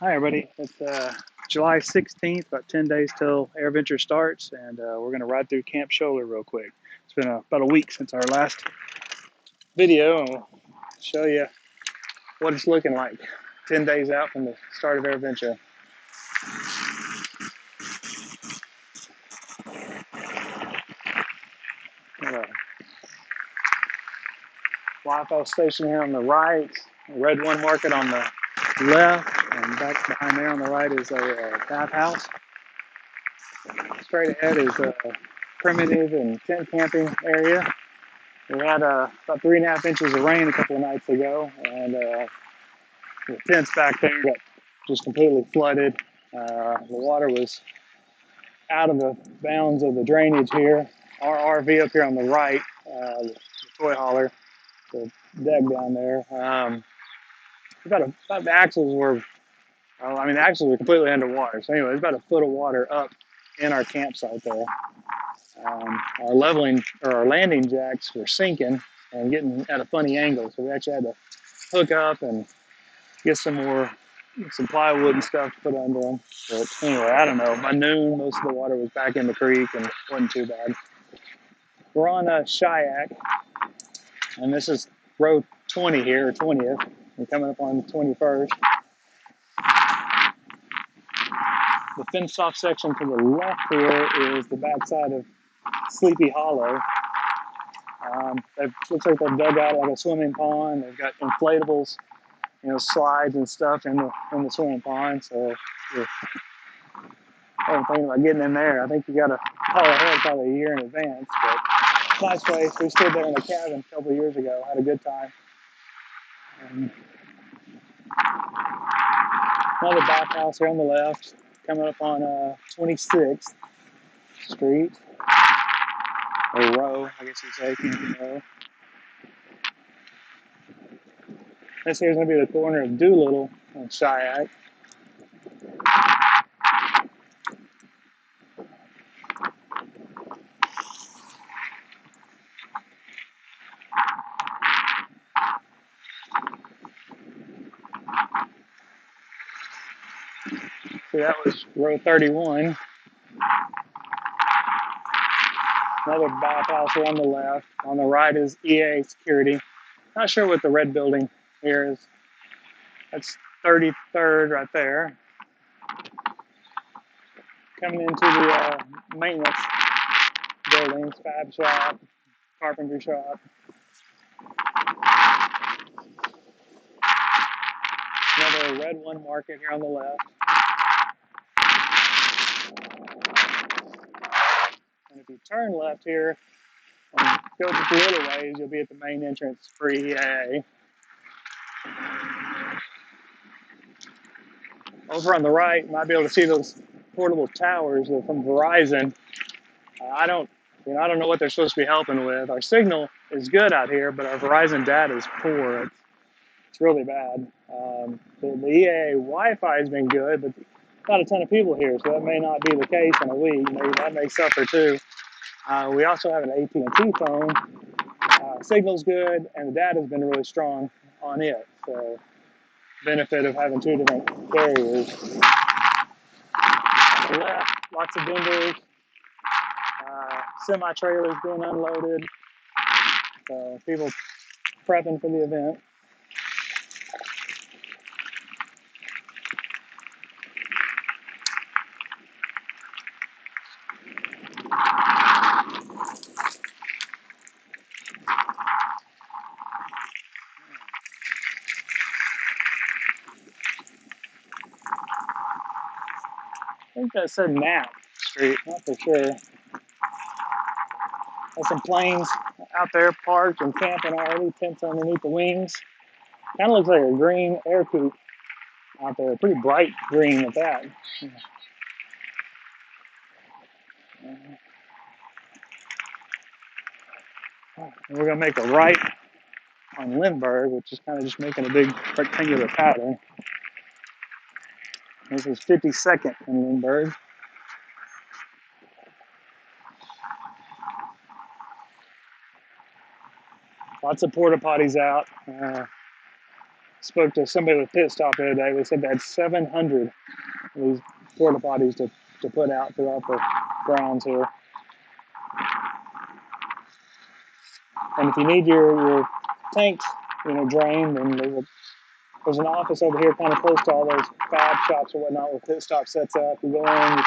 Hi, everybody. It's July 16th, about 10 days till AirVenture starts, and we're going to ride through Camp Scholler real quick. It's been about a week since our last video, and we'll show you what it's looking like 10 days out from the start of AirVenture. Got a Wi-Fi station here on the right, a Red One Market on the left, and back behind there on the right is a bathhouse. Straight ahead is a primitive and tent camping area. We had about 3.5 inches of rain a couple of nights ago, and the tents back there got just completely flooded. The water was out of the bounds of the drainage here. Our RV up here on the right, the toy hauler, the deck down there. About the axles were, the axles were completely underwater. So anyway, there's about a foot of water up in our campsite there. Our landing jacks were sinking and getting at a funny angle, so we actually had to hook up and get some plywood and stuff to put under them. But anyway, I don't know. By noon, most of the water was back in the creek and wasn't too bad. We're on a Shayak, and this is row 20 here, or 20th. We're coming up on the 21st. The fenced off section to the left here is the backside of Sleepy Hollow. It looks like they've dug out like a swimming pond. They've got inflatables, slides and stuff in the swimming pond. So if I'm thinking about getting in there, I think you got to call ahead probably a year in advance. But nice place. We stayed there in a cabin a couple of years ago. Had a good time. Another bathhouse here on the left, coming up on 26th Street, or row, I guess you'd say, Camping Row. This here's going to be the corner of Doolittle and Shayak. So that was row 31. Another bathhouse here on the left. On the right is EA Security. Not sure what the red building here is. That's 33rd right there. Coming into the maintenance buildings, fab shop, carpentry shop. Another Red One Market here on the left. And if you turn left here and go just a little ways, you'll be at the main entrance for EAA. Over on the right, you might be able to see those portable towers from Verizon. I don't know what they're supposed to be helping with. Our signal is good out here, but our Verizon data is poor. It's really bad. The EAA Wi-Fi has been good, but not a ton of people here, so that may not be the case in a week. Maybe that may suffer too. We also have an AT&T phone. Signal's good, and the data's been really strong on it. So, benefit of having two different carriers. Left, lots of vendors, semi-trailers being unloaded. So people prepping for the event. I think that said Knapp Street, not for sure. There's some planes out there parked and camping already, tents underneath the wings. Kind of looks like a green air coupe out there, pretty bright green at that. And we're gonna make a right on Lindbergh, which is kind of just making a big rectangular pattern. This is 52nd in Lindbergh. Lots of porta potties out. Spoke to somebody with Pit Stop the other day. They said they had 700 of these porta potties to put out throughout the grounds here. And if you need your tanks, drained, and there's an office over here kind of close to all those fab shops or whatnot where Pit Stop sets up. You go in, you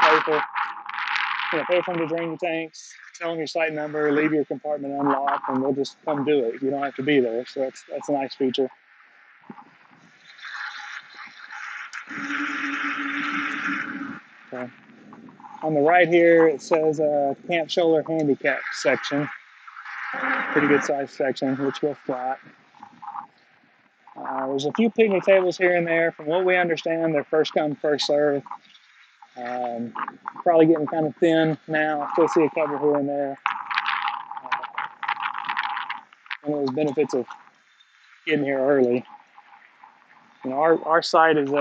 pay for them to drain your tanks, tell them your site number, leave your compartment unlocked, and they'll just come do it. You don't have to be there, so that's a nice feature. Okay. On the right here, it says Camp Scholler handicap section. Pretty good sized section, looks real flat. There's a few picnic tables here and there. From what we understand, they're first come, first serve. Probably getting kind of thin now. I still see a couple here and there. One of those benefits of getting here early. Our site is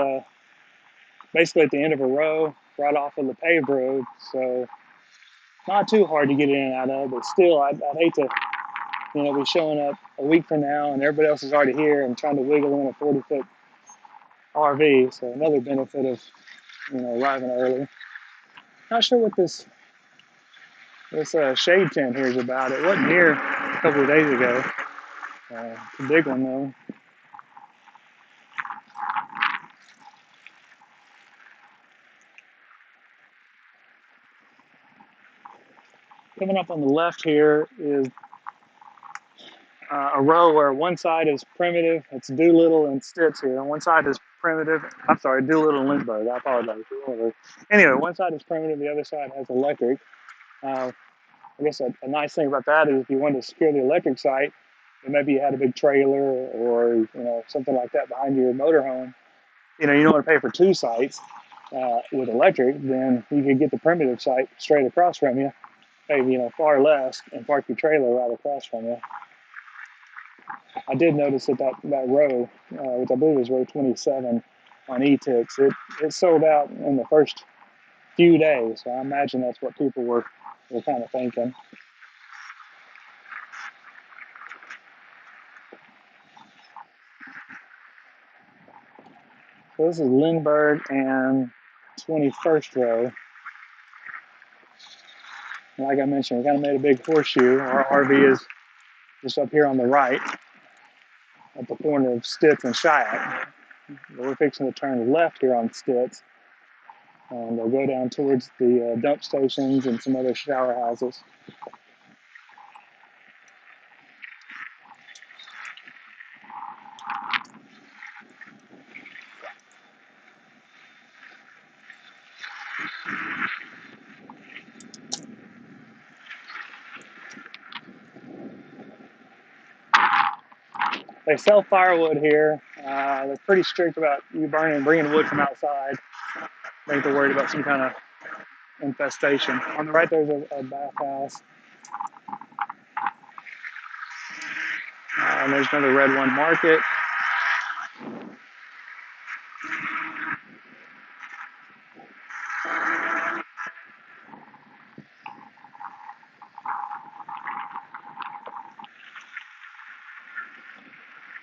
basically at the end of a row, right off of the paved road, so not too hard to get in and out of. But still, I'd hate to, be showing up a week from now and everybody else is already here and trying to wiggle in a 40-foot RV. So another benefit of, arriving early. Not sure what this shade tent here is about. It wasn't here a couple of days ago. It's a big one though. Coming up on the left here is a row where one side is primitive. It's Doolittle and Stitz here. On one side is primitive. I'm sorry, Doolittle and Lindbergh. I apologize. Anyway, one side is primitive. The other side has electric. I guess a nice thing about that is if you wanted to secure the electric site, and maybe you had a big trailer or something like that behind your motorhome. You don't want to pay for two sites with electric. Then you could get the primitive site straight across from you, pay far less, and park your trailer right across from you. I did notice that row, which I believe is row 27 on E-Tix, it sold out in the first few days. So I imagine that's what people were kind of thinking. So this is Lindbergh and 21st row. Like I mentioned, we kind of made a big horseshoe. Our RV is just up here on the right at the corner of Stitz and Cheyenne. We're fixing to turn left here on Stitz, and we'll go down towards the dump stations and some other shower houses. They sell firewood here. They're pretty strict about you bringing wood from outside. I think they're worried about some kind of infestation. On the right, there's a bathhouse. And there's another Red One Market.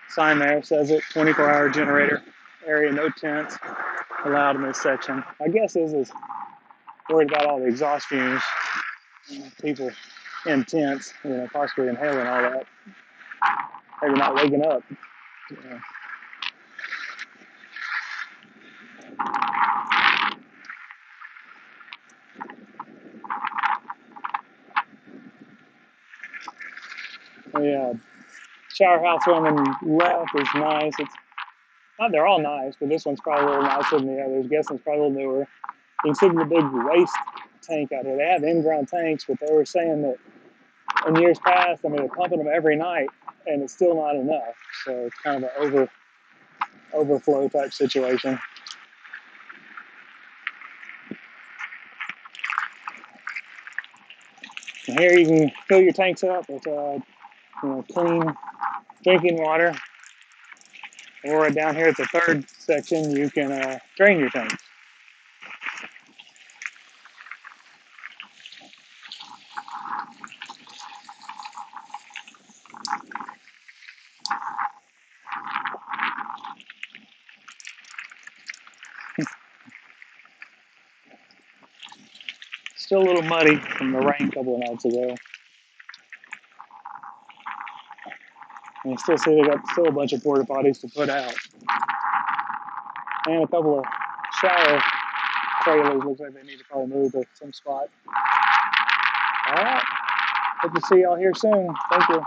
Sign there says it, 24-hour generator area, no tents allowed in this section. I guess this is worried about all the exhaust fumes, people in tents, possibly inhaling all that. Maybe not waking up. The shower house on the left is nice. They're all nice, but this one's probably a little nicer than the others. I'm guessing it's probably a little newer. You can see the big waste tank out here. They have in-ground tanks, but they were saying that in years past, they're pumping them every night, and it's still not enough. So it's kind of an overflow type situation. And here you can fill your tanks up with clean drinking water. Or down here at the third section, you can drain your tanks. Still a little muddy from the rain a couple of nights ago. And you still see they got still a bunch of porta potties to put out. And a couple of shower trailers. Looks like they need to probably move to some spot. All right. Hope to see y'all here soon. Thank you.